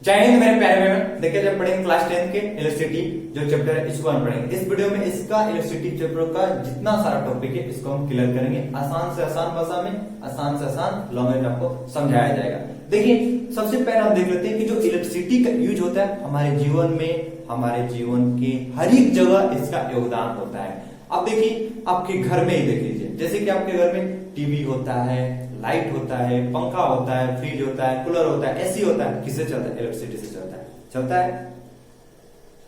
जय हिंद मेरे प्यारे बहन। देखिए जब पढ़ेंगे क्लास 10 के इलेक्ट्रिसिटी जो चैप्टर है इसको हम पढ़ेंगे। इस वीडियो में इसका इलेक्ट्रिसिटी चैप्टर का जितना सारा टॉपिक है इसको हम क्लियर करेंगे। आसान से आसान भाषा में, आसान से आसान लैंग्वेज में आपको समझाया जाएगा। देखिए सबसे पहले हम देख लेते हैं कि जो इलेक्ट्रिसिटी का यूज होता है हमारे जीवन में, हमारे जीवन की हर एक जगह इसका योगदान होता है। अब देखिए आपके घर में ही देख लीजिए, जैसे कि आपके घर में टीवी होता है, लाइट होता है, पंखा होता है, फ्रिज होता है, कूलर होता है, एसी होता है, किससे चलता है? इलेक्ट्रिसिटी से चलता है। चलता है?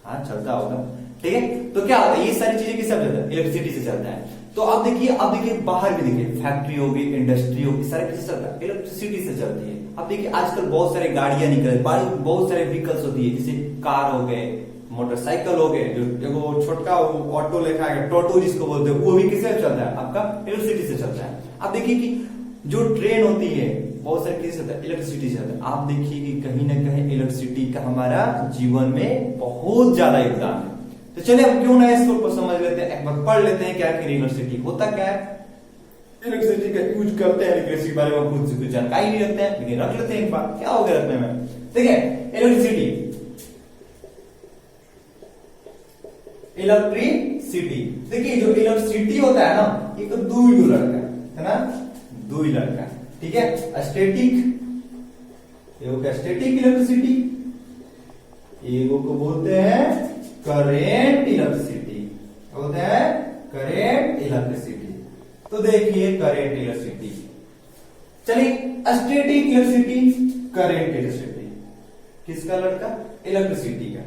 हाँ चलता होगा, ठीक है। तो क्या होता है, ये सारी चीजें किससे चलता है? इलेक्ट्रिसिटी से चलता है। तो अब देखिए बाहर भी देखिए, फैक्ट्री होगी, इंडस्ट्री होगी, सारे किससे चलता है? इलेक्ट्रिसिटी से चलती है। अब देखिए आजकल बहुत सारे गाड़ियां निकल, बहुत सारे व्हीकल्स होती है, जैसे कार हो गए, मोटरसाइकिल हो गए, जो छोटका ऑटो लिखा है टोटो जिसको बोलते हैं, वो भी किससे चलता है? आपका इलेक्ट्रिसिटी से चलता है। अब देखिए कि जो ट्रेन होती है बहुत सारे किससे चलता है? इलेक्ट्रिसिटी से चलता है। आप देखिए कि कहीं ना कहीं इलेक्ट्रिसिटी का हमारा जीवन में बहुत ज्यादा योगदान है। तो चलिए अब क्यों ना इसको समझ लेते हैं, एक बार पढ़ लेते हैं क्या इलेक्ट्रिसिटी होता क्या है, इलेक्ट्रिसिटी का यूज करते हैं, लेकिन इसके बारे में कुछ जानकारी नहीं रखते हैं, लेकिन रख लेते हैं एक बार। क्या हो गया रखने में? ठीक है, इलेक्ट्रिसिटी देखिए जो इलेक्ट्रिसिटी होता है ना, ये तो दो लड़का है ना, दो ही लड़का, ठीक है। स्टैटिक, ये हो गया स्टैटिक इलेक्ट्रिसिटी, एगो को बोलते हैं करेंट इलेक्ट्रिसिटी, बोलते हैं करेंट इलेक्ट्रिसिटी। तो देखिए करेंट इलेक्ट्रिसिटी, चलिए स्टैटिक इलेक्ट्रिसिटी, करेंट इलेक्ट्रिसिटी, किसका लड़का? इलेक्ट्रिसिटी का।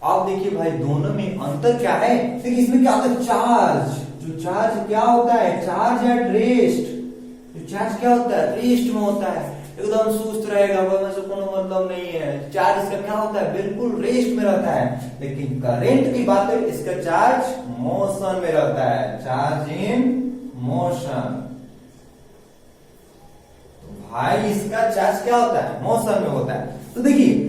आप देखिए भाई दोनों में अंतर क्या है? देखिए इसमें क्या होता है? चार्ज, जो चार्ज क्या होता है? Charge at rest. जो चार्ज क्या होता है? रेस्ट में होता है, एकदम सुस्त रहेगा, वह से कोनो मतलब नहीं है। चार्ज इसका क्या होता है? बिल्कुल रेस्ट में रहता है। लेकिन करंट की बात है, इसका चार्ज मोशन में रहता है, चार्ज इन मोशन। तो भाई इसका चार्ज क्या होता है? मोशन में होता है। तो देखिए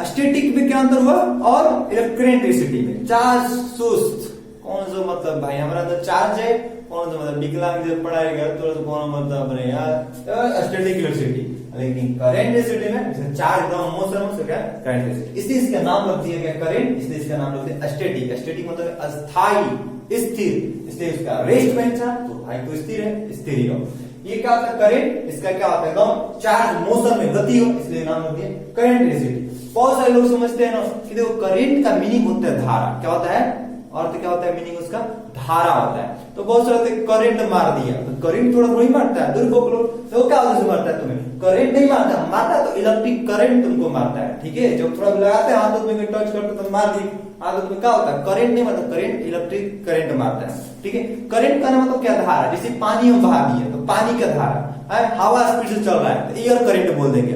स्टैटिक में क्या अंतर हुआ और करंट इलेक्ट्रिसिटी में? चार्ज सुस्त, कौन सा मतलब भाई हमारा तो चार्ज है, कौन सा मतलब विकलांग जब पढ़ाएगा तो कौन मतलब नहीं यार, स्टैटिक इलेक्ट्रिसिटी। लेकिन करंट इलेक्ट्रिसिटी में चार्ज एकदम मोशन में क्या? Current electricity. इसलिए इसका नाम रख दिया गया करंट, इसलिए इसका नाम रख दिया स्टैटिक। स्टैटिक मतलब अस्थाई, स्थिर, इसलिए इसका रेस्ट में चार्ज, तो भाई तो स्थिर है, स्थिर ही रहो। ये क्या होता है? करंट, इसका क्या होता है? एकदम चार्ज मोशन में गति हो, इसलिए नाम रख दिया करंट इलेक्ट्रिसिटी। बहुत सारे लोग समझते हैं ना कि देखो करंट का मीनिंग होता है धारा। क्या होता है? अर्थ क्या होता है? मीनिंग उसका धारा होता है। तो बहुत सारे करंट मार दिया, तो करंट थोड़ा थोड़ी मारता है, दूर को तो क्या वजह से मारता है? तुम्हें करंट नहीं मारता, मारता तो इलेक्ट्रिक करंट तुमको मारता है, ठीक है। जब थोड़ा लगाते हैं हाथ में टच करते तो मार दी, हाथ में क्या होता है? करंट नहीं मारता, करंट इलेक्ट्रिक करंट मारता है, ठीक है। करंट का मतलब क्या? धारा। जैसे पानी हम बहा दिए तो पानी का धारा है, हवा स्पीड से चल रहा है तो एयर करंट बोल देंगे,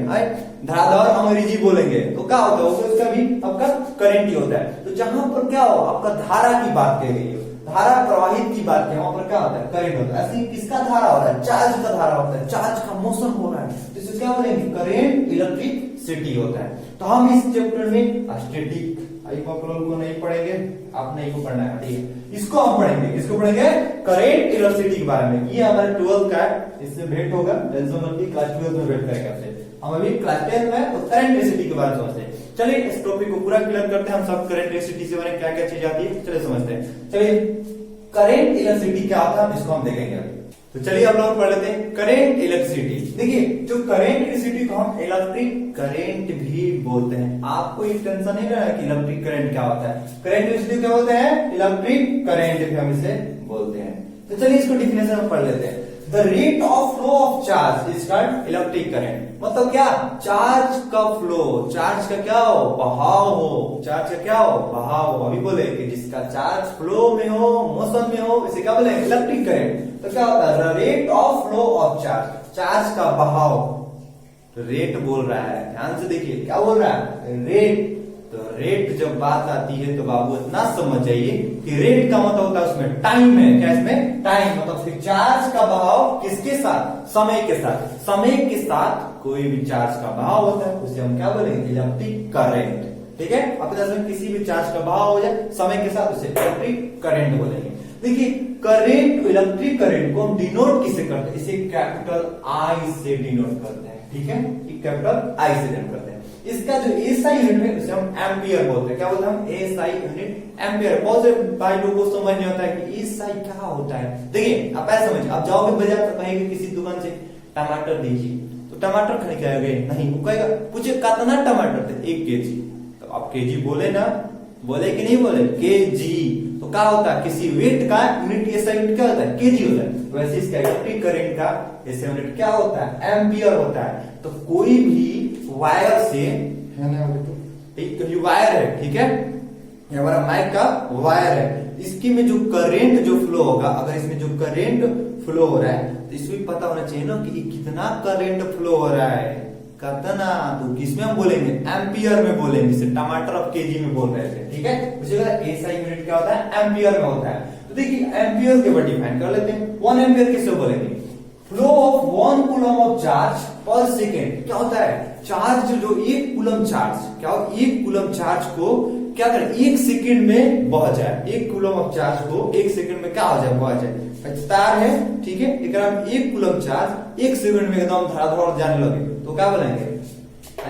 धराधर अंग्रेजी बोलेंगे तो क्या होता है? उसका भी आपका करंट ही होता है। तो जहां पर क्या हो, आपका धारा की बात कही गई हो, धारा प्रवाहित की बात की, वहां पर क्या होता है? करंट होता है। ऐसे किसका धारा हो रहा है? चार्ज का धारा होता है, चार्ज का मोशन हो रहा है, तो इसे क्या बोलेंगे? करंट इलेक्ट्रिसिटी होता है। तो हम इस चैप्टर में स्टैटिक को नहीं पढ़ेंगे, आप नहीं को पढ़ना है, ठीक है। इसको हम पढ़ेंगे, इसको पढ़ेंगे करंट इलेक्ट्रिसिटी के बारे में। ये हमारे 12th का है, इससे भेंट होगा, टेंशन मत ली, क्लास 12 में भेंट करेंगे आपसे। हम अभी क्लास 10 में तो करंट इलेक्ट्रिसिटी के बारे में समझते हैं। चलिए इस टॉपिक को पूरा क्लियर करते हैं, हम सब करंट इलेक्ट्रिसिटी से बने क्या क्या चीज आती है, चलिए समझते हैं। चलिए करंट इलेक्ट्रिसिटी क्या होता है इसको हम देखेंगे अभी। तो चलिए आप लोग पढ़ लेते हैं करंट इलेक्ट्रिसिटी। देखिए जो करंट इलेक्ट्रिसिटी को हम इलेक्ट्रिक करंट भी बोलते हैं। आपको ये टेंशन नहीं लेना कि इलेक्ट्रिक करंट क्या होता है। करंट इलेक्ट्रिसिटी क्या बोलते हैं? इलेक्ट्रिक करंट भी हम इसे बोलते हैं। तो चलिए इसको डिफिनेशन में पढ़ लेते हैं। The rate of flow of charge is called electric current. मतलब क्या? चार्ज का फ्लो, चार्ज का क्या हो? बहाव हो, चार्ज का क्या हो? बहाव हो। अभी बोले कि जिसका चार्ज फ्लो में हो, मोशन में हो, इसे क्या बोले? Electric current. तो क्या होता है? The rate of flow of charge, charge का बहाव, रेट बोल रहा है, ध्यान से देखिए क्या बोल रहा है? रेट। तो रेट जब बात आती है तो बाबू इतना समझ जाइए कि रेट का मतलब होता है उसमें टाइम है। क्या इसमें? टाइम। मतलब फिर चार्ज का बहाव किसके साथ? समय के साथ। समय के साथ कोई भी चार्ज का बहाव होता है उसे हम क्या बोलेंगे? इलेक्ट्रिक करंट, ठीक है। अब किसी भी चार्ज का बहाव हो जाए समय के साथ उसे इलेक्ट्रिक करंट बोलेंगे। देखिए करंट, इलेक्ट्रिक करंट को हम डिनोट किसे करते हैं? इसे कैपिटल आई से डिनोट करते हैं, ठीक है। कैपिटल आई से डिनोट करते हैं। इसका जो एसआई यूनिट है उसे हम एम्पियर बोलते हैं। क्या बोलते हैं हम? SI unit ampere. बहुत से भाई लोगों को समझ नहीं होता है कि एसआई क्या होता है। देखिए आप ऐसा समझिए, आप जाओगे बाजार तो कहेंगे किसी दुकान से टमाटर दीजिए, तो टमाटर खरीद के आएंगे नहीं, वो कहेगा पूछे कितना टमाटर थे? 1 केजी। तो आप केजी बोले ना, बोले कि नहीं बोले? केजी। तो क्या होता है? किसी वेट का यूनिट एसआई यूनिट क्या होता है? केजी होता है। तो वैसे इसका इलेक्ट्रिक करंट का एसआई यूनिट क्या होता है? एम्पियर होता है। तो कोई भी वायर से है ना, एक वायर है, ठीक है, ये हमारा माइक का वायर है, इसकी में जो करंट जो फ्लो होगा, अगर इसमें जो करंट फ्लो हो रहा है तो इसमें पता होना चाहिए ना कि कितना करंट फ्लो हो रहा है, कितना। तो किसमें हम बोलेंगे? एम्पियर में बोलेंगे। जैसे टमाटर अब केजी में बोल रहे थे, ठीक है। उसी तरह एसआई यूनिट क्या होता है? एम्पियर में होता है। तो देखिए एम्पियर के ऊपर डिफाइन कर लेते हैं। 1 एम्पियर किससे बोलेंगे? Flow of 1 coulomb of charge पर सेकेंड। क्या होता है? चार्ज जो 1 कूलम चार्ज, क्या हो? 1 कूलम चार्ज को क्या करें? 1 सेकेंड में बह जाए। 1 कूलम ऑफ चार्ज को 1 सेकेंड में क्या हो जाए? बह जाए। तार है, ठीक है, एक 1 कूलम चार्ज 1 सेकंड में एकदम धड़ाधड़ जाने लगे तो क्या बोलेंगे?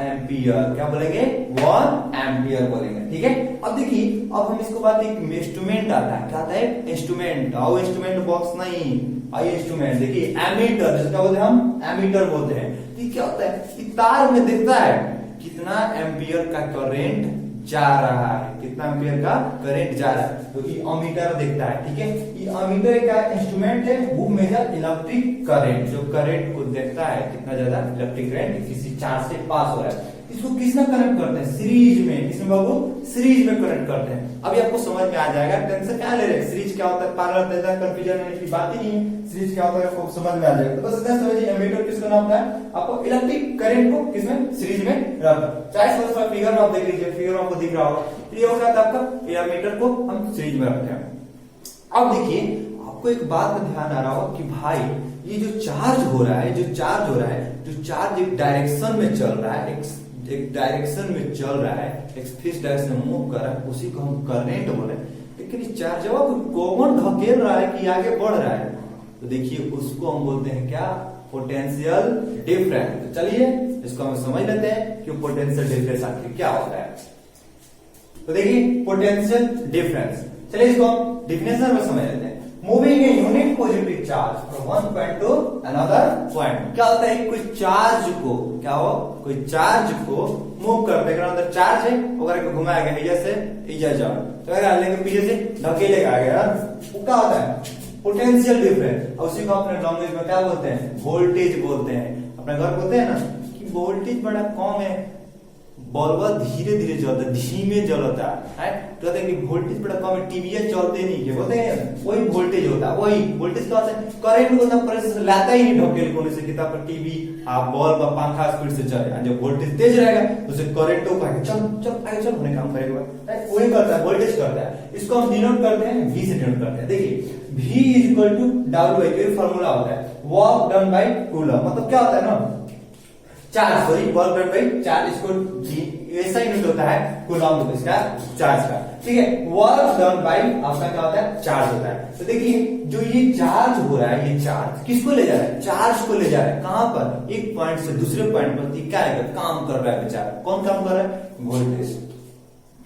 एम्पियर। क्या बोलेंगे? 1 एम्पियर बोलेंगे, ठीक है। अब देखिए, अब हम इसको बात, एक इंस्ट्रूमेंट आता है। क्या आता है? इंस्ट्रूमेंट। आओ इंस्ट्रूमेंट बॉक्स नहीं, आइए इंस्ट्रूमेंट। देखिए एमीटर, जिसका बोलते हैं हम एमीटर बोलते हैं। ये क्या होता है? ये तार में दिखता है कितना एम्पियर का करंट जा रहा है, कितना एम्पियर का करंट जा रहा है, क्योंकि अमीटर देखता है, ठीक है। ये अमीटर का इंस्ट्रूमेंट है, वो मेजर इलेक्ट्रिक करंट, जो करंट को देखता है कितना ज्यादा इलेक्ट्रिक करंट किसी चार्ज से पास हो रहा है। इसको किसमें कनेक्ट करते हैं? सीरीज में। किसमें बाबू? सीरीज में कनेक्ट करते हैं। अभी आपको समझ में आ जाएगा, टेंशन क्या ले रहे हैं? सीरीज क्या होता है? पैरेलल देता है, कंफ्यूजन होने की बात ही नहीं है। सीरीज क्या होता है आपको समझ में आ जाएगा। तो बस इतना समझिए, एमीटर किसका नाम होता है? आपको इलेक्ट्रिक करंट को किसमें? सीरीज में रखना। चाहे समझ फिगर में आप देख लीजिए, फिगर में आपको दिख रहा होगा। ये होगा आपका एमीटर को हम सीरीज में रखते हैं। अब देखिए, आपको एक बात में ध्यान आ रहा होगा कि भाई ये जो चार्ज हो रहा है, जो चार्ज एक डायरेक्शन में चल रहा है, एक डायरेक्शन में चल रहा है, एक फिक्स डायरेक्शन में मूव कर रहा है, उसी को हम करंट बोले। लेकिन इस चार्ज को कौन धकेल रहा है कि आगे बढ़ रहा है? तो देखिए उसको हम बोलते हैं क्या? Potential difference. तो चलिए इसको हम समझ लेते हैं कि पोटेंशियल डिफरेंस आखिर क्या होता है। तो देखिए पोटेंशियल डिफरेंस, चलिए इसको हम डिफिनेशन में समझ लेते हैं। Moving a unit positive charge from one point two another point. क्या होता है? कोई चार्ज को, क्या हो, कोई चार्ज को मूव करते हैं, अंदर चार्ज है, अगर घुमाया गया इधर से इधर जाओ तो लेकिन पीछे से धकेलेगा आगे, वो क्या होता है? Potential difference. और उसी को अपने लैंग्वेज में क्या बोलते हैं? वोल्टेज बोलते हैं। अपने घर बोलते हैं ना कि वोल्टेज बड़ा कम है, बल्ब धीरे धीरे जलता है, धीमे जलता है, तो कहते हैं कि वोल्टेज बड़ा कम है, टीवी चलते नहीं है, बोलते हैं वही वोल्टेज होता है। वही वोल्टेज क्या होता है? करंट को ना प्रेस लाता ही नहीं ढकेल कोने से, किताब पर टीवी आप बल्ब पंखा स्पीड से चलेगा। जब वोल्टेज तेज रहेगा तो उसे करंट को कहेगा चल चल आगे चल होने काम करेगा, वही करता है, वोल्टेज करता है। इसको हम डिनोट करते हैं V से डिनोट करते हैं। देखिए V is equal to W, formula होता है वर्क डन बाय कूलम। मतलब क्या होता है ना, charge, sorry work done by charge, इसको ऐसा यूनिट होता है कूलम इसका चार्ज का, ठीक है। वर्क डन बाय आपका क्या होता है? चार्ज होता है। तो देखिए जो ये चार्ज हो रहा है, ये चार्ज किसको ले जा रहा है? चार्ज को ले जा रहा है। कहां पर? एक पॉइंट से दूसरे पॉइंट पर क्या है? काम कर रहा है बेचारा। कौन काम कर रहा है? वोल्टेज।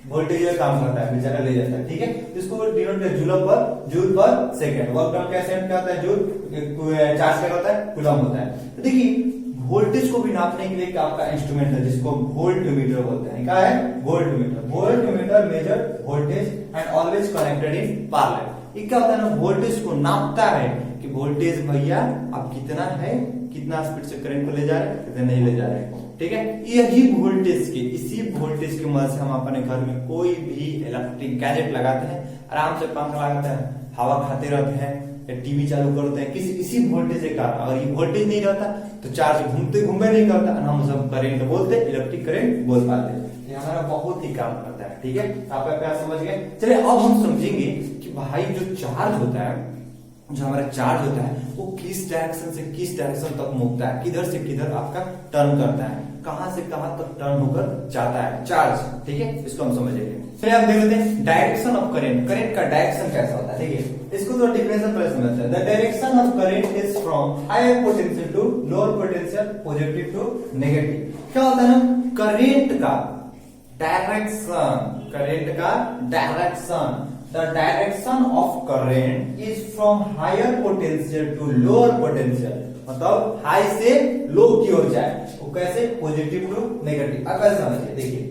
वोल्टेज काम करता है बेचारा, ले जाता है, ठीक है। इसको डिनोट जूल पर सेकंड। वर्क डन का सेकंड क्या होता है? जूल। चार्ज क्या होता है? कूलम होता है। तो देखिए वोल्टेज को भी नापने के लिए क्या आपका इंस्ट्रूमेंट है, जिसको वोल्टमीटर बोलते हैं। क्या है? Voltmeter. Voltmeter measure voltage and always connected in parallel. ये क्या होता है ना, वोल्टेज को नापता है कि वोल्टेज भैया अब कितना है, कितना स्पीड से करंट को ले जा रहे हैं, कितना नहीं ले जा रहे हैं, ठीक है। यही वोल्टेज के, इसी वोल्टेज की मदद से हम अपने घर में कोई भी इलेक्ट्रिक गैजेट लगाते हैं, आराम से पंखा लगाते हैं, हवा खाते रहते हैं, टीवी चालू करते हैं, इसी वोल्टेज के कारण। अगर ये वोल्टेज नहीं रहता तो चार्ज घूमे नहीं करता, हम सब करंट बोलते, इलेक्ट्रिक करंट बोल पाते। ये हमारा बहुत ही काम करता है, ठीक है। आप क्या समझ गए? चलिए अब हम समझेंगे कि भाई जो चार्ज होता है, जो हमारा चार्ज होता है, वो किस डायरेक्शन से किस डायरेक्शन तक मूवता है, किधर से किधर आपका टर्न करता है, कहां से कहां तक टर्न होकर जाता है चार्ज, ठीक है। इसको हम समझेंगे। चलिए आप देख लेते हैं डायरेक्शन ऑफ करंट। करंट का डायरेक्शन कैसा होता है? देखिए इसको तो डिफिनेशन पहले समझते हैं। The direction of current is from higher potential to lower potential, positive to negative. क्या होता है ना, करेंट का डायरेक्शन, करेंट का direction, the direction of current is from higher potential to lower potential, मतलब हाई से लो की ओर जाए, वो कैसे, पॉजिटिव टू नेगेटिव। अब कैसे समझिए, देखिए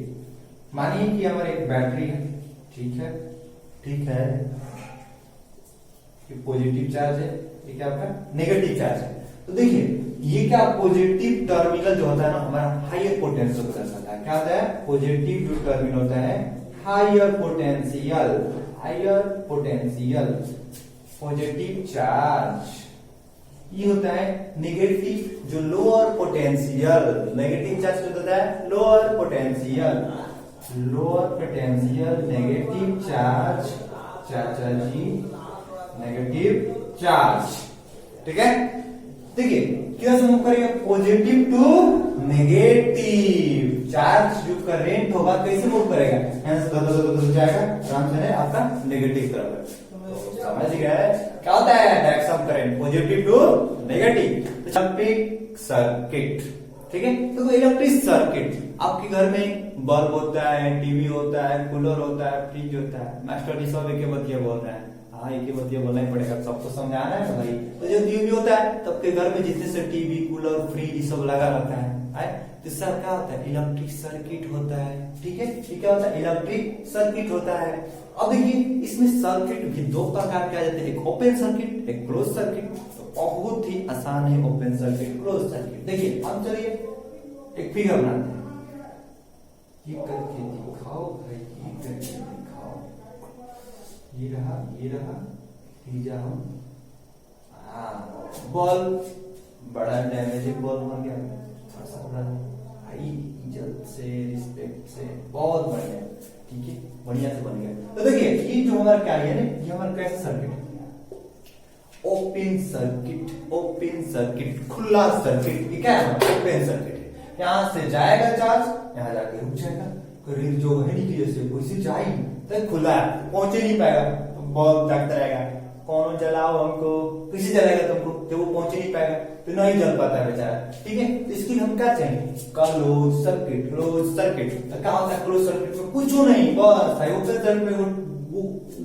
मानिए कि हमारी एक बैटरी है, ठीक है, ठीक है, ये पॉजिटिव चार्ज है, ये क्या आपका नेगेटिव चार्ज है। तो देखिए ये क्या पॉजिटिव टर्मिनल जो होता है ना हमारा हायर पोटेंशियल को दर्शाता है, क्या होता है, पॉजिटिव जो टर्मिनल होता है higher potential, higher potential, positive charge. ये होता है नेगेटिव जो लोअर पोटेंशियल, नेगेटिव चार्ज जो होता है lower potential, lower potential negative charge, चाचा जी नेगेटिव चार्ज, ठीक है। देखिए क्या मूव करेगा, पॉजिटिव टू नेगेटिव चार्ज जो करेंट होगा कैसे मूव करेगा, जाएगा आराम से आपका नेगेटिव तरफ, समझ गए क्या होता है direction current, positive to negative. Electric circuit, ठीक है, तो इलेक्ट्रिक सर्किट आपके घर में बल्ब होता है, टीवी होता है, कूलर होता है, फ्रिज होता है, मास्टर जी सब एक बतिया बोल रहे हैं, हाँ एक बतिया बोलना ही पड़ेगा, सबको समझाना है ना भाई। तो जब टीवी होता है तब के घर में जितने से टीवी कूलर फ्रिज ये सब लगा रहता है, तो सर क्या होता है, इलेक्ट्रिक सर्किट होता है, ठीक है, क्या होता है, इलेक्ट्रिक सर्किट होता है। अब देखिए इसमें सर्किट भी दो प्रकार के आ जाते हैं, एक ओपन सर्किट, एक क्लोज सर्किट। तो बहुत ही आसान है ओपन सर्किट, क्लोज सर्किट। देखिए हम चलिए एक फिगर बनाते हैं, ये करके दिखाओ भाई, ये करके दिखाओ, ये रहा, ये रहा, ये जाओ, हाँ बल्ब बड़ा डैमेज बल्ब बन गया, थोड़ा सा बड़ा भाई, इज्जत से रिस्पेक्ट से बहुत बढ़िया, ठीक है, बढ़िया से बन गया। तो देखिए ये जो हमारा क्या है, ये हमारा कैसा सर्किट है, ओपन सर्किट, ओपन सर्किट, खुला सर्किट, ये क्या है, ओपन सर्किट है। यहाँ से जाएगा चार्ज, यहाँ जाके रुक जाएगा, करीब जो है की जैसे वैसे जाएगी, तो खुला है, पहुंचे नहीं पाएगा, तो बल्ब जगता रहेगा, कौन जलाओ हमको, किसी जलाएगा तुमको, जब वो पहुंचे नहीं पाएगा तो नहीं जल पाता है बेचारा, ठीक है। तो इसके लिए हम क्या चाहिए, क्लोज सर्किट, क्लोज सर्किट। तो क्या होता है क्लोज सर्किट में, कुछ नहीं, बस है ओपन सर्किट में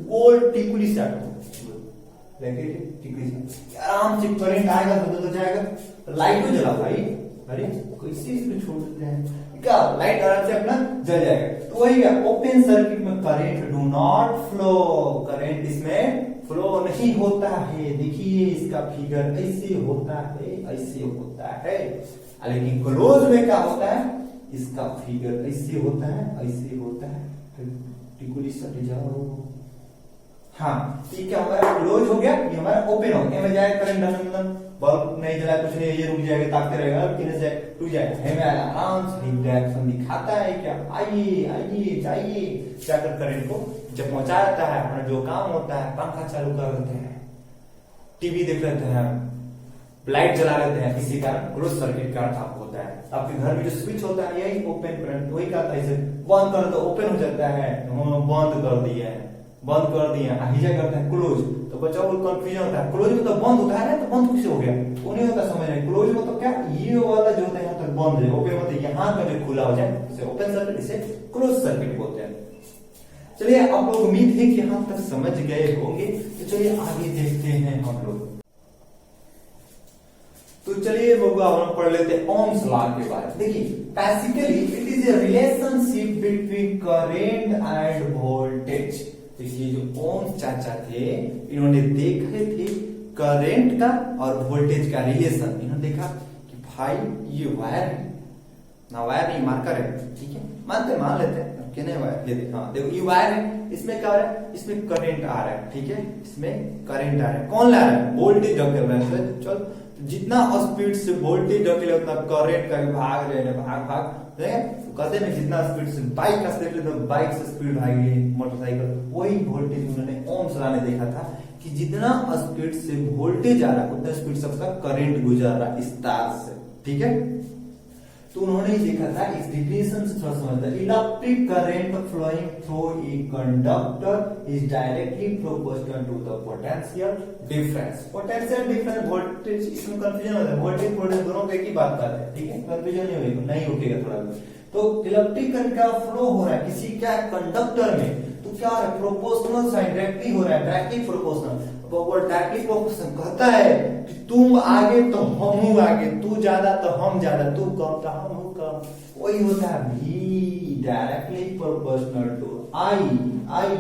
गोल टिकुली स्टार्ट लेके टिकुली से आराम से करंट आएगा तो जाएगा, तो लाइट को जला भाई, अरे कैसे इसको छोड़ देते हैं, क्या लाइट आराम से अपना जल जाएगा। तो वही है ओपन सर्किट में current do not flow, current इसमें फ्लो नहीं होता है। देखिए इसका फिगर ऐसे होता है, ऐसे होता है, लेकिन क्लोज में क्या होता है, इसका फिगर ऐसे होता है, ऐसे होता है, टिकुली सट जाओ, हाँ ये क्या हमारा क्लोज हो गया, ये हमारा ओपन हो गया, जाए करंट बल्ब नहीं जला कुछ नहीं, ये रुक जाएगा, ताकते रहेगा, किने से टूट जाएगा, हमें आराम से रिएक्शन दिखाता है क्या, आइए आइए जाइए, जाकर करंट को जब पहुंचा जाता है, अपना जो काम होता है, पंखा चालू कर देते हैं, टीवी देख लेते हैं, लाइट जला लेते हैं, इसी कारण क्लोज सर्किट का अर्थ होता है। आपके घर में जो स्विच होता है यही ओपन करंट, वही कहता है, इसे बंद कर दो ओपन हो जाता है, बंद कर दिया है, बंद कर दिया, हिजा करते हैं क्लोज, तो बच्चा को कंफ्यूजन होता है, क्लोज में तो बंद होता है ना, तो बंद कैसे हो गया, वो नहीं होता समझ रहे, क्लोज में तो क्या ये वाला जो होता है यहाँ तक बंद है, ओपन होता है यहाँ का जो खुला हो जाए, इसे ओपन सर्किट, इसे क्लोज सर्किट बोलते हैं। चलिए आप लोग उम्मीद है कि यहाँ तक समझ गए होंगे, तो चलिए आगे देखते हैं हम लोग। तो चलिए हम पढ़ लेते हैं ओम्स लॉ के बारे में। देखिए basically it is a relationship between current end voltage. देखिए जो ओम्स चाचा थे, इन्होंने देखे थे करंट का और वोल्टेज का रिलेशन। इन्होंने देखा कि भाई ये वायर है ना, वायर नहीं मार्कर है, ठीक है, मान लेते हैं कि नहीं वायर, ये देखो, हाँ देखो ये वायर है, इसमें क्या हो रहा है, इसमें करंट आ रहा है, ठीक है, इसमें करंट आ रहा है, कौन ला रहा है, वोल्टेज धकेल रहा है, चल जितना स्पीड से वोल्टेज धकेले उतना करंट का भाग रहे हैं, भाग कहते हैं जितना स्पीड से बाइक का स्पीड, तो बाइक से स्पीड भागी मोटरसाइकिल, वही वोल्टेज उन्होंने ओम्स लॉ ने देखा था कि जितना स्पीड से वोल्टेज आ रहा है उतना स्पीड से उसका करंट गुजर रहा है इस तार से, ठीक है। तो उन्होंने देखा था, इस डिफिनेशन से थोड़ा समझता है, electric current flowing through a conductor is directly proportional to the potential difference. Potential difference voltage, इसमें कंफ्यूजन होता है, वोल्टेज वोल्टेज दोनों पे एक ही बात करते हैं, ठीक है, कंफ्यूजन नहीं होगा थोड़ा। तो इलेक्ट्रिक करंट का फ्लो हो रहा है किसी क्या कंडक्टर में, तो क्या है प्रोपोर्शनल साइन डायरेक्टली हो रहा है, डायरेक्टली प्रोपोर्शनल। वो डायरेक्टली प्रोपोर्शनल कहता है कि तुम आगे तो हम हूं आगे, तू ज्यादा तो हम ज्यादा, तू कम तो हम हूं कम, वही होता है V directly proportional to I।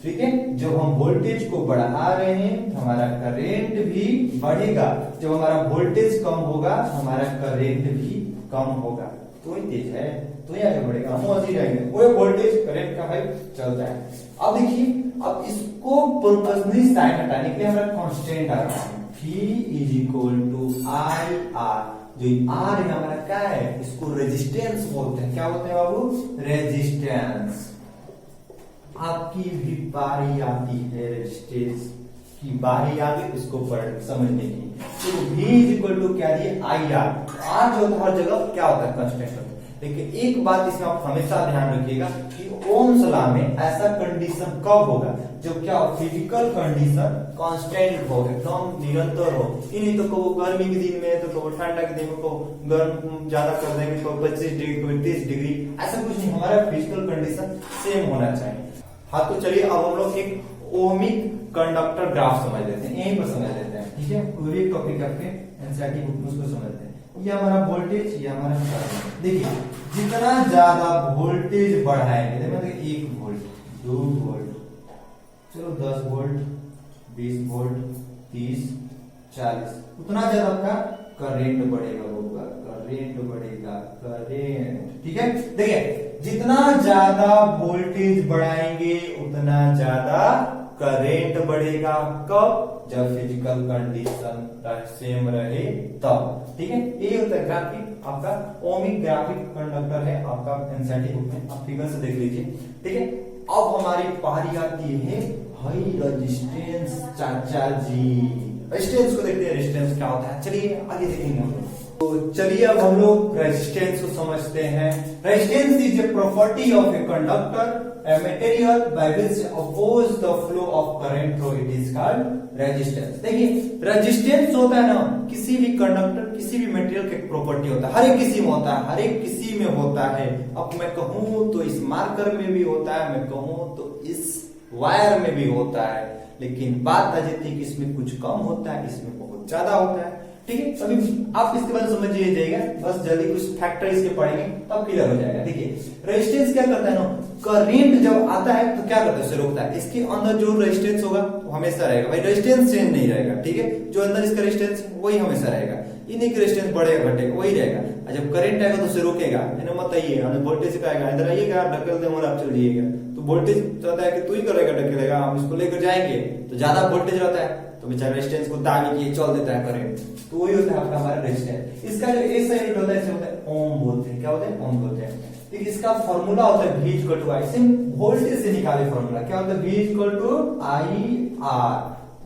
ठीक है, जब हम वोल्टेज को बढ़ा रहे हैं तो हमारा करंट भी बढ़ेगा, जब हमारा वोल्टेज कम होगा हमारा करंट भी कम होगा। तो ही तेज है तो ही आगे बढ़ेगा, हम ऐसे ही रहेंगे, वो वोल्टेज करंट का भाई चलता है। अब देखिए, अब इसको प्रोपोर्शनली साइन हटाने के लिए हमारा कांस्टेंट आ रहा है V is equal to I R. जो आर है हमारा क्या है, इसको रेजिस्टेंस बोलते हैं। क्या बोलते हैं बाबू, रेजिस्टेंस। आपकी भी बारी आती है रेजिस्टेंस की बारी आ गई इसको समझने की। तो V इज इक्वल टू क्या दिए, आई आर जो हर जगह क्या होता है कांस्टेंट होता है। लेकिन एक बात इसमें आप हमेशा ध्यान रखिएगा कि ओम्स लॉ में ऐसा कंडीशन कब होगा जब क्या फिजिकल कंडीशन कांस्टेंट हो, एकदम निरंतर हो। नहीं तो कबो गर्मी के दिन में तो कबो ठंडा के दिन में कबो गर्म ज्यादा कर देंगे तो 25 डिग्री 30 डिग्री, ऐसा कुछ नहीं, हमारा फिजिकल कंडीशन सेम होना चाहिए। हाँ तो चलिए अब हम लोग एक ओमिक कंडक्टर ग्राफ समझ लेते हैं, यहीं पर समझ लेते हैं। ठीक है, पूरी टॉपिक आपके एनसीईआरटी बुक में उसको समझते हैं। ये हमारा वोल्टेज, ये हमारा करंट। देखिए जितना ज्यादा वोल्टेज बढ़ाएंगे, मतलब 1 वोल्ट 2 वोल्ट, चलो 10 वोल्ट 20 वोल्ट 30 40, उतना ज्यादा आपका करंट बढ़ेगा, होगा करंट बढ़ेगा, करंट। ठीक है, देखिए जितना ज्यादा वोल्टेज बढ़ाएंगे उतना ज्यादा करंट बढ़ेगा। कब, जब फिजिकल कंडीशन सेम रहे तब। ठीक है, ये होता है ग्राफिक आपका ओमिक ग्राफिक कंडक्टर है आपका एनसीईआरटी बुक में, आप फिगर से देख लीजिए। ठीक है, अब हमारी पारी आती है हाई रेजिस्टेंस चाचा जी। रेजिस्टेंस को देखते हैं, रेजिस्टेंस क्या होता है, चलिए आगे देखेंगे हम लोग। तो चलिए अब हम लोग रेजिस्टेंस को समझते हैं। Resistance is a property of a conductor, a material by which oppose the flow of current through it is called resistance। देखिए रेजिस्टेंस होता है ना, किसी भी कंडक्टर किसी भी मटेरियल का प्रॉपर्टी होता है, हर एक किसी में होता है, हर एक किसी में होता है। अब मैं कहूं तो इस मार्कर में भी होता है, मैं कहूं तो इस वायर में भी होता है, लेकिन बात आ जाती है कि इसमें कुछ कम होता है, इसमें बहुत ज्यादा होता है। ठीक है, अभी आप इसके बारे में समझ जाइएगा, बस जल्दी कुछ फैक्टर इसके पढ़ेंगे तब क्लियर हो जाएगा। देखिए रेजिस्टेंस क्या करता है ना, करंट जब आता है तो क्या करता है, उसे रोकता है। इसके अंदर जो रेजिस्टेंस होगा वो हमेशा रहेगा भाई, रेजिस्टेंस चेंज नहीं रहेगा। ठीक है, जो अंदर इसका रेजिस्टेंस वही हमेशा रहेगा, इन्हीं का रेजिस्टेंस बढ़ेगा घटेगा वही रहेगा। और जब करंट आएगा तो उसे रोकेगा, मत आइए हमें वोल्टेज का आएगा, इधर आइएगा ढकेल दे और आप चल जाइएगा, तो वोल्टेज चाहता है कि तू ही करेगा ढकेलेगा, हम इसको लेकर जाएंगे तो ज्यादा वोल्टेज रहता है तो बेचारा रेजिस्टेंस को दाबी किए चल देता है करंट, तो वही होता है आपका हमारा रेजिस्टेंस। इसका जो ऐसा यूनिट होता है इसे होता है ओम बोलते हैं। क्या होता है, ओम बोलते हैं। ठीक, इसका फॉर्मूला होता है V equal to I, voltage से निकाले फॉर्मूला। क्या होता है, V equal to I R,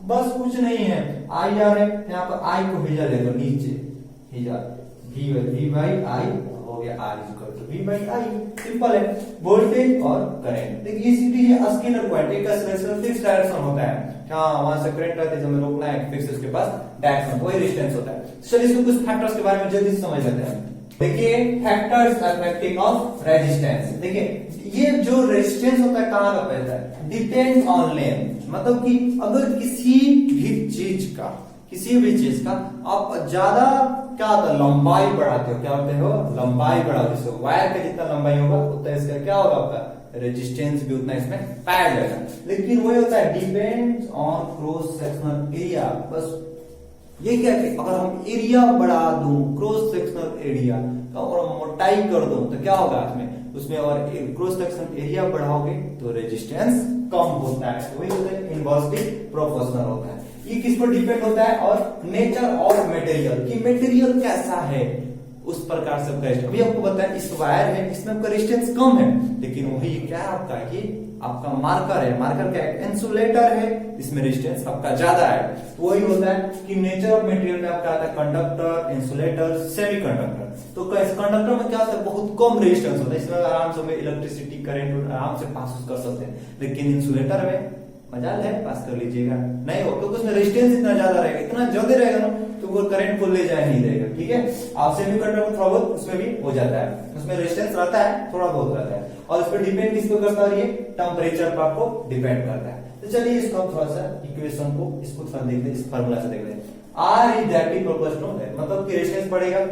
बस कुछ नहीं है, आई आर है, यहाँ पर आई को भेजा लेगा नीचे, भेजा V बाई आई हो गया, R equal to V by I, simple है। वोल्टेज और करंट, देखिए ये स्केलर पॉइंट, एक फिक्स डायरेक्शन होता है, हाँ वहां से करंट रहते हैं, रोकना है फिक्स, उसके पास डायरेक्शन वही रेजिस्टेंस होता है। चलिए इसको कुछ फैक्टर्स के बारे में जल्दी से समझ लेते हैं। देखिए फैक्टर्स अफेक्टिंग ऑफ रेजिस्टेंस। देखिए ये जो रेजिस्टेंस होता है कहां का पैदा है, डिपेंड ऑन लेंथ, मतलब कि अगर किसी भी चीज का आप ज्यादा क्या होता है लंबाई बढ़ाते हो, क्या होते हो लंबाई बढ़ाते हो, वायर का जितना लंबाई होगा उतना इसका क्या होगा आपका रेजिस्टेंस भी उतना इसमें पाया जाएगा। लेकिन वही होता है depends on cross sectional area. बस ये क्या कि अगर हम एरिया बढ़ा दूं, क्रॉस सेक्शनल एरिया और मोटाई कर दूं तो क्या होगा उसमें और क्रॉस सेक्शनल एरिया बढ़ाओगे तो रेजिस्टेंस कम होता है, वही होता है इनवर्सली प्रोपोर्शनल होता है। ये किस पर डिपेंड होता है, और नेचर ऑफ मटेरियल, कि मटेरियल कैसा है उस प्रकार से आपका। अभी आपको बताया इस वायर है, इसमें आपका रेजिस्टेंस कम है, लेकिन वही क्या है आपका कि आपका मार्कर है, मार्कर क्या है इंसुलेटर है, इसमें रेजिस्टेंस आपका ज्यादा है। तो वही होता है कि नेचर ऑफ मटेरियल में आपका आता है कंडक्टर, इंसुलेटर, सेमीकंडक्टर। तो कंडक्टर में क्या होता है बहुत कम रेजिस्टेंस होता है, इसमें आराम से इलेक्ट्रिसिटी करंट आराम से पास कर सकते हैं, लेकिन इंसुलेटर में मजाल है पास कर लीजिएगा, नहीं हो क्योंकि उसमें रेजिस्टेंस इतना ज्यादा रहेगा, इतना ज्यादा रहेगा ना तो वो करंट को ले जाए नहीं देगा, ठीक है। आप सेमीकंडक्टर में थोड़ा बहुत उसमें भी हो जाता है, उसमें रेजिस्टेंस रहता है, थोड़ा बहुत रहता है, और इस पर डिपेंड किस पे करता है, ये टेम्परेचर पर आपको डिपेंड करता है। तो चलिए इसको हम थोड़ा सा इक्वेशन को इसको थोड़ा देख लें, इस फार्मूला से देख लें। आर इज दैट की प्रोपोर्शनल है, मतलब कि रेजिस्टेंस बढ़ेगा,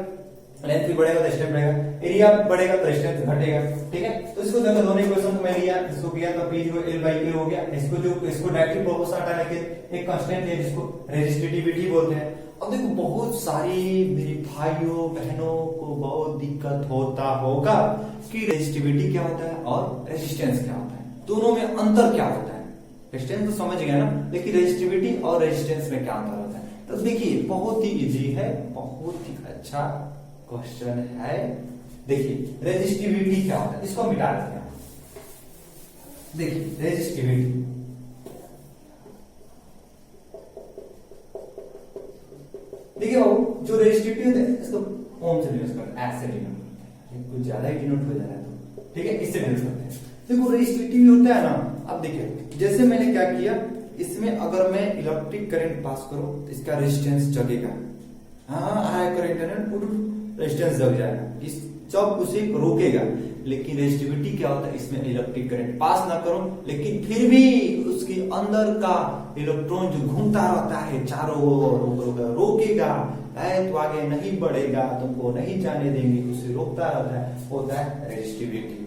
लेंथ भी बढ़ेगा तो रेजिस्टेंस बढ़ेगा, एरिया बढ़ेगा तो रेजिस्टेंस घटेगा, ठीक है। तो इसको देखो दोनों इक्वेशन को मैं लिया, इसको किया तो P जो L बाई K हो गया, इसको डायरेक्टली प्रोपोर्शनल हटा लेके एक कांस्टेंट है जिसको रेजिस्टिविटी बोलते हैं। अब देखो बहुत सारी मेरे भाइयों बहनों को बहुत दिक्कत होता होगा कि रेजिस्टिविटी क्या होता है और रेजिस्टेंस क्या होता है, दोनों में अंतर क्या होता है। रेजिस्टेंस तो समझ गया ना, लेकिन रेजिस्टिविटी और रेजिस्टेंस में क्या अंतर होता है। तो देखिए बहुत ही इजी है, बहुत ही अच्छा क्वेश्चन है। देखिए रेजिस्टिविटी क्या होता है, इसको मिटा देते हैं। देखिए रेजिस्टिविटी, देखिए बाबू जो रेजिस्टिविटी होता है इसको ओम से डिनोट करते हैं, ऐसे डिनोट करते हैं, कुछ ज्यादा ही डिनोट हो जा रहा है तो ठीक है, इससे डिनोट करते हैं। देखो रेजिस्टिविटी होता है ना, अब देखिए जैसे मैंने क्या किया, इसमें अगर मैं इलेक्ट्रिक करंट पास करूं तो इसका रेजिस्टेंस जगेगा, हाँ आया करंट रेजिस्टेंस जग जाएगा, इस जब उसे रोकेगा। लेकिन रेजिस्टिविटी क्या होता है, इसमें इलेक्ट्रिक करंट पास ना करो लेकिन फिर भी उसके अंदर का इलेक्ट्रॉन जो घूमता रहता है चारों ओर रोकेगा, तो आगे नहीं बढ़ेगा, तुमको नहीं जाने देंगे, उसे रोकता रहता है, होता है रेजिस्टिविटी।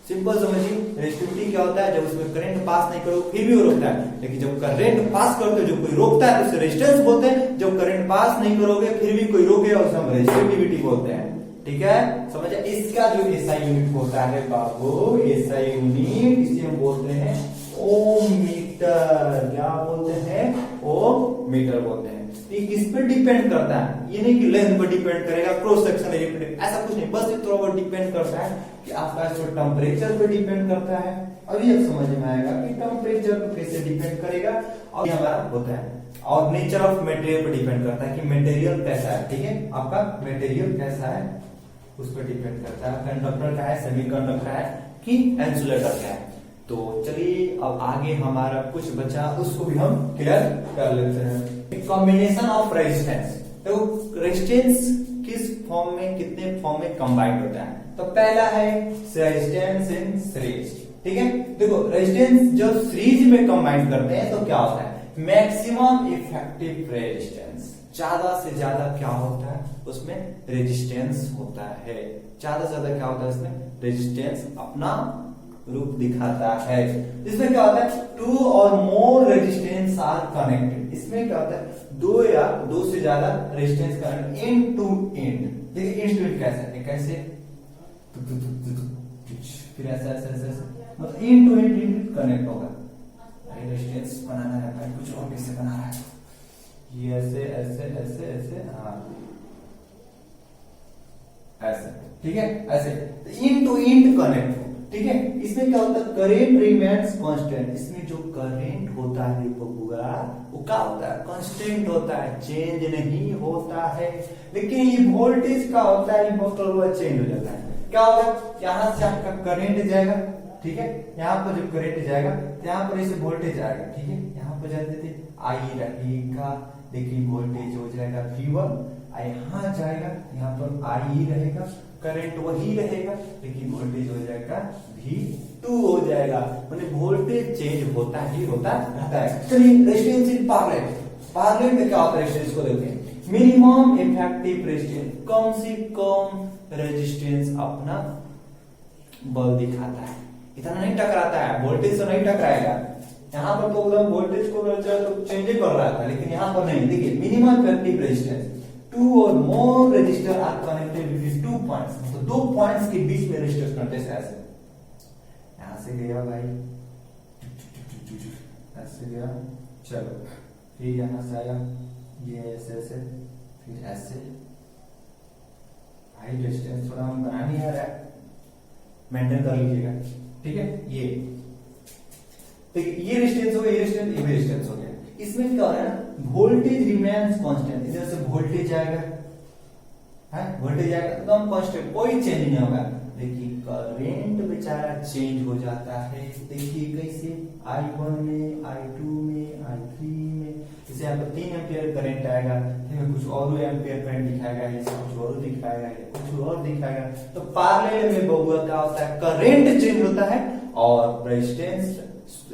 सिंपल समझिए रेजिस्टिविटी क्या होता है, जब उसमें करंट पास नहीं करो फिर भी वो रोकता है, लेकिन जब करंट पास करते हो जो कोई रोकता है तो उसे रेजिस्टेंस बोलते हैं, जब करंट पास नहीं करोगे फिर भी कोई रोकेगा उसे हम रेजिस्टिविटी बोलते हैं, ठीक है समझ। इसका जो एसआई यूनिट होता है बाबू, एसआई यूनिट इसे हम बोलते हैं ओम मीटर, क्या बोलते हैं, ओम मीटर बोलते हैं। ये किस पे डिपेंड करता है, ये नहीं कि लेंथ पर डिपेंड करेगा, क्रॉस सेक्शन एरिया पे, ऐसा कुछ नहीं, बस ये थोड़ा बहुत डिपेंड करता है कि आपका जो टेम्परेचर पे डिपेंड करता है। अभी अब समझ में आएगा कि टेम्परेचर पे कैसे डिपेंड करेगा, और ये हमारा होता है। और नेचर ऑफ मटेरियल पे डिपेंड करता है कि मटेरियल कैसा है, ठीक है, आपका मटेरियल कैसा है उस पर डिपेंड करता है, कंडक्टर का है, सेमीकंडक्टर है कि इंसुलेटर का है। तो चलिए अब आगे हमारा कुछ बचा उसको भी हम क्लियर कर लेते हैं। कॉम्बिनेशन ऑफ रेजिस्टेंस, तो रेजिस्टेंस किस फॉर्म में, कितने फॉर्म में कंबाइंड होता है। तो पहला है रेजिस्टेंस इन सीरीज, ठीक है। देखो रेजिस्टेंस जब सीरीज में कंबाइंड करते हैं तो क्या होता है, मैक्सिमम इफेक्टिव रेजिस्टेंस, ज्यादा से ज्यादा क्या होता है उसमें रेजिस्टेंस होता है, ज्यादा से ज्यादा क्या होता है उसमें रेजिस्टेंस अपना रूप दिखाता है। इसमें क्या होता है, टू और मोर रेजिस्टेंस आर कनेक्टेड, इसमें क्या होता है दो या दो से ज्यादा resistance connect end to end. देखिए एंड टू एंड कैसे, कैसे फिर ऐसा ऐसा ऐसा मतलब एंड टू एंड कनेक्ट होगा। रेजिस्टेंस बनाना है कुछ और कैसे बना रहा है, ये ऐसे ऐसे ऐसे ऐसे, हाँ ऐसे, ठीक है ऐसे इन टू इंड कनेक्ट, ठीक है। इसमें क्या होता है, करेंट रिमेन्स कांस्टेंट, इसमें जो करेंट होता है बबुआ वो क्या होता है, कांस्टेंट होता है, चेंज नहीं होता है। लेकिन ये वोल्टेज का होता है, ये चेंज हो जाता है। क्या होगा, यहां से आपका करंट जाएगा, ठीक है, यहाँ पर जब करंट जाएगा यहाँ पर ऐसे वोल्टेज आएगा, ठीक है, यहाँ पर जाते आई रहेगा, देखिए वोल्टेज हो जाएगा V1, यहाँ जाएगा यहाँ पर आई रहेगा, करंट वही रहेगा लेकिन वोल्टेज हो जाएगा V2 हो जाएगा, मतलब वोल्टेज चेंज होता ही होता रहता है। चलिए रेजिस्टेंस इन पैरेलल, पैरेलल में क्या होता है रेजिस्टेंस को देखते हैं। मिनिमम इफेक्टिव रेजिस्टेंस, कम से कम रेजिस्टेंस अपना बल दिखाता है, इतना नहीं टकराता है, वोल्टेज से नहीं टकराएगा। यहाँ पर तो एकदम वोल्टेज को तो चेंज कर रहा था, लेकिन यहाँ पर नहीं। देखिए मिनिमम इफेक्टिव रेजिस्टेंस, टू और more resistor are connected with two points, तो दो पॉइंट्स के बीच में रेजिस्टेंस कनेक्टेड है। ऐसे यहां से गया भाई, ऐसे गया, चलो फिर यहां से आया, ये ऐसे ऐसे, फिर ऐसे। भाई रेजिस्टेंस थोड़ा हम बना नहीं आ रहा है, मेंटेन कर लीजिएगा, ठीक है। ये देखिए ये रेजिस्टेंस हो गया, ये रेजिस्टेंस, ये रेजिस्टेंस हो गया। इसमें क्या हो रहा है ना, वोल्टेज रिमेन्स कांस्टेंट, इधर से वोल्टेज आएगा, है वोल्टेज आएगा एकदम कांस्टेंट, कोई चेंज नहीं होगा। लेकिन करंट में बेचारा चेंज हो जाता है। देखिए कैसे, I1 में, I2 में, I3 में, जैसे यहाँ पर 3 एम्पियर करंट आएगा, फिर कुछ और एम्पियर करंट दिखाएगा, जैसे कुछ और दिखाएगा, कुछ और दिखाएगा। तो पैरेलल में बबुआ क्या होता है, करंट चेंज होता है और रेजिस्टेंस,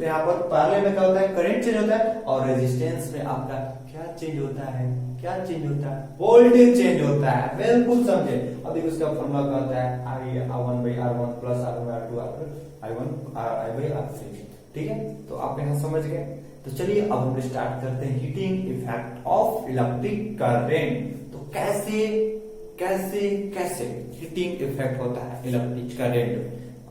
यहाँ पर पैरेलल में क्या होता है, करंट चेंज होता है और रेजिस्टेंस में आपका क्या चेंज होता है, क्या चेंज होता है, वोल्टेज चेंज होता है। बिल्कुल समझे। अब देखो उसका फॉर्मूला क्या होता है, I1/R1 प्लस R1/R2 I1/R3। ठीक है, तो आप यहाँ समझ गए। तो चलिए अब हम स्टार्ट करते हैं heating effect of electric current. तो कैसे कैसे कैसे हीटिंग इफेक्ट होता है इलेक्ट्रिक करंट।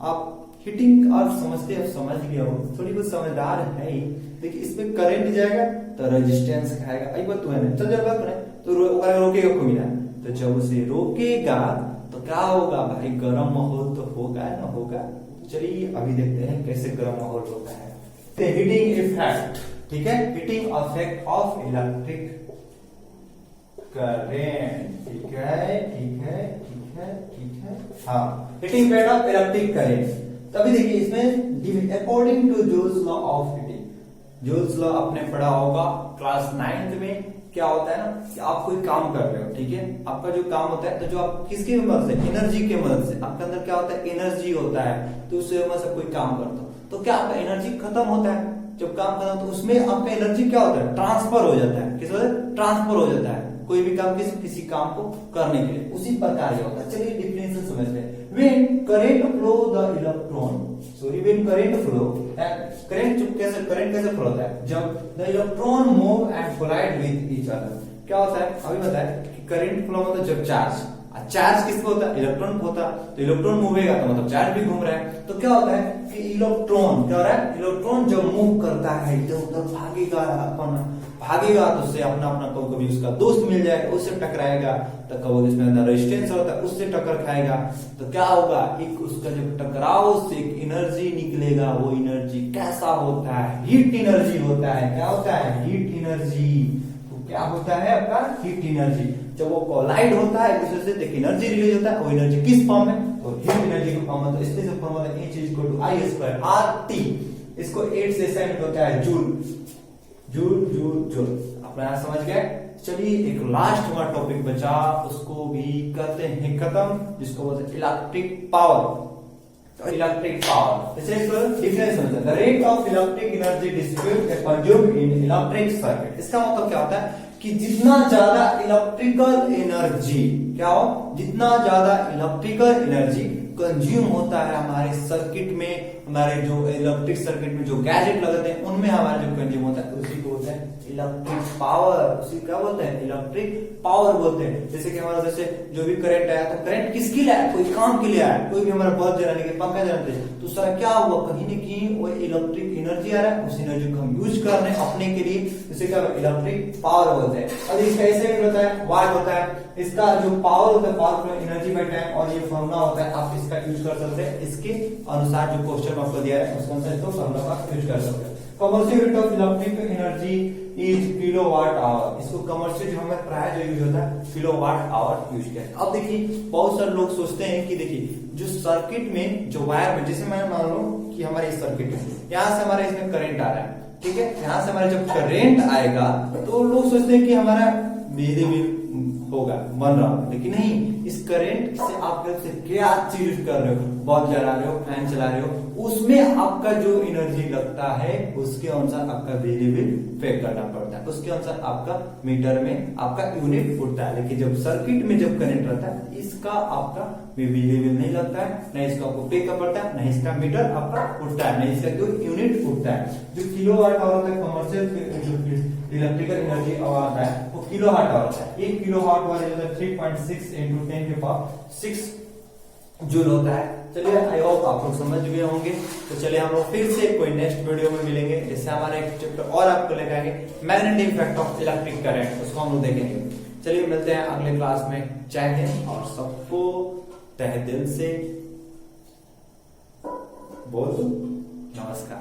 आप हीटिंग और समझते हो, समझ गए हो, थोड़ी बहुत समझदार है ही। देखिए इसमें करंट जाएगा तो रेजिस्टेंस खाएगा, आई बात तो है ना, चल जब बात तो रोकेगा कोई ना, तो जब उसे रोकेगा तो क्या होगा भाई, गर्म माहौल तो होगा ना होगा। चलिए अभी देखते हैं कैसे गर्म माहौल होता है। हीटिंग इफेक्ट, ठीक है, heating effect of electric current. ठीक है ठीक है ठीक है ठीक है, हाँ, heating effect of electric current. तभी देखिए इसमें according to Joule's law of heating, Joule's law आपने पढ़ा होगा क्लास 9th में। क्या होता है ना कि आप कोई काम कर रहे हो, ठीक है, आपका जो काम होता है, तो जो आप किसकी मदद से, एनर्जी की मदद से, आपके अंदर क्या होता है, एनर्जी होता है, तो उससे मदद से कोई काम करता हो तो क्या आपका एनर्जी खत्म होता है। जब काम खत्म तो उसमें आपका एनर्जी क्या होता है, ट्रांसफर हो जाता है। किस वजह से ट्रांसफर हो जाता है, कोई भी काम किसी काम को करने के लिए, उसी प्रकार ये होता है। चलिए डिफरेंस समझते हैं। When current flow the electron, sorry, when current flow, current कैसे फ्लो होता है, जब the electron move and collide with each other। क्या होता है अभी बताए कि करंट फ्लो मतलब जब चार्ज किसको होता है, इलेक्ट्रॉन को होता है, तो इलेक्ट्रॉन मूवेगा तो मतलब चार्ज भी घूम रहा है। तो क्या होता है कि इलेक्ट्रॉन क्या हो रहा है, इलेक्ट्रॉन जब मूव करता है इधर उधर भागेगा तो उससे अपना कभी उसका दोस्त मिल जाएगा, उससे टकराएगा, तो कभी इसमें अंदर रेजिस्टेंस होता है उससे टक्कर खाएगा। तो क्या होगा, एक उसका जब टकराव से एक एनर्जी निकलेगा, वो एनर्जी कैसा होता है, हीट एनर्जी होता है। क्या होता है, हीट एनर्जी। तो क्या होता है आपका, हीट एनर्जी। जब वो कोलाइड होता है एक दूसरे से, एनर्जी रिलीज होता है, वो एनर्जी किस फॉर्म में, तो हीट एनर्जी के फॉर्म में। तो इसलिए फॉर्मूला H=I²RT, इसको 8 से सेट होता है जूल, जूल जूल जूल। अपना यहाँ समझ गए। चलिए एक लास्ट हमारा टॉपिक बचा, उसको भी करते हैं खत्म, जिसको बोलते हैं electric power. Electric power, difference समझते हैं। The rate of electric energy distributed consumed in electric circuit. इसका मतलब क्या होता है कि जितना ज्यादा इलेक्ट्रिकल एनर्जी, क्या हो, जितना ज्यादा इलेक्ट्रिकल एनर्जी कंज्यूम होता है हमारे सर्किट में, हमारे जो इलेक्ट्रिक सर्किट में जो गैजेट लगते हैं उनमें हमारा जो कंज्यूम होता है, उसी को बोलते हैं इलेक्ट्रिक पावर। उसी क्या बोलते हैं, इलेक्ट्रिक पावर बोलते हैं। जैसे कि हमारा जैसे जो भी करंट आया, तो करंट किसके लिए आया, कोई काम के लिए आया, कोई भी हमारा बल्ब जलाने के, पंखा जलाने के, तो उसका क्या हुआ, कहीं न कहीं वो इलेक्ट्रिक एनर्जी आ रहा है, उस एनर्जी को हम यूज कर रहे हैं अपने के लिए, इसे क्या इलेक्ट्रिक पावर बोलते हैं। अब इसका ऐसे होता है, वाट होता है, इसका जो पावर होता है, power flow energy by time, और ये फॉर्मूला होता है, आप इसका यूज कर सकते हैं। इसके अनुसार जो क्वेश्चन आपको दिया है उसके अनुसार इसको फॉर्मूला का यूज कर सकते हैं। Commercial unit of electric energy is kilowatt hour. इसको कमर्शियल जो हमें प्राय जो यूज होता है किलोवाट आवर यूज किया है। अब देखिए बहुत सारे लोग सोचते हैं कि देखिए जो सर्किट में जो वायर में, जैसे मैं मान लूं कि हमारे इस सर्किट में यहाँ से हमारे इसमें करंट आ रहा है, ठीक है, यहाँ से हमारे जब करंट आएगा तो लोग सोचते हैं कि हमारा बिजली बिल होगा, बन रहा हो, लेकिन नहीं। इस करंट से आप से क्या चीज यूज कर रहे हो, बल्ब जला रहे हो, फैन चला रहे हो, उसमें आपका जो एनर्जी लगता है उसके अनुसार आपका बिजली बिल पे करना पड़ता है, उसके अनुसार आपका मीटर में आपका यूनिट उठता है। लेकिन जब सर्किट में जब करंट रहता है इसका आपका बिजली बिल नहीं लगता है, न इसका आपको पे करना पड़ता है, न इसका मीटर आपका उठता है, न इसका जो यूनिट उठता है। जो किलोवाट आवर होता है कमर्शियल इलेक्ट्रिकल एनर्जी आता है वो किलोवाट आवर होता है। 1 किलोवाट आवर 3.6 × 10⁻⁶ जूल होता है। चलिए आई होप आप लोग समझ गए होंगे। तो चलिए हम लोग फिर से कोई नेक्स्ट वीडियो में मिलेंगे, जैसे हमारा एक चैप्टर और आपको लेकर आएंगे, magnetic effect of electric current, उसको हम लोग देखेंगे। चलिए मिलते हैं अगले क्लास में। जय हिंद और सबको तहे दिल से बोल नमस्कार।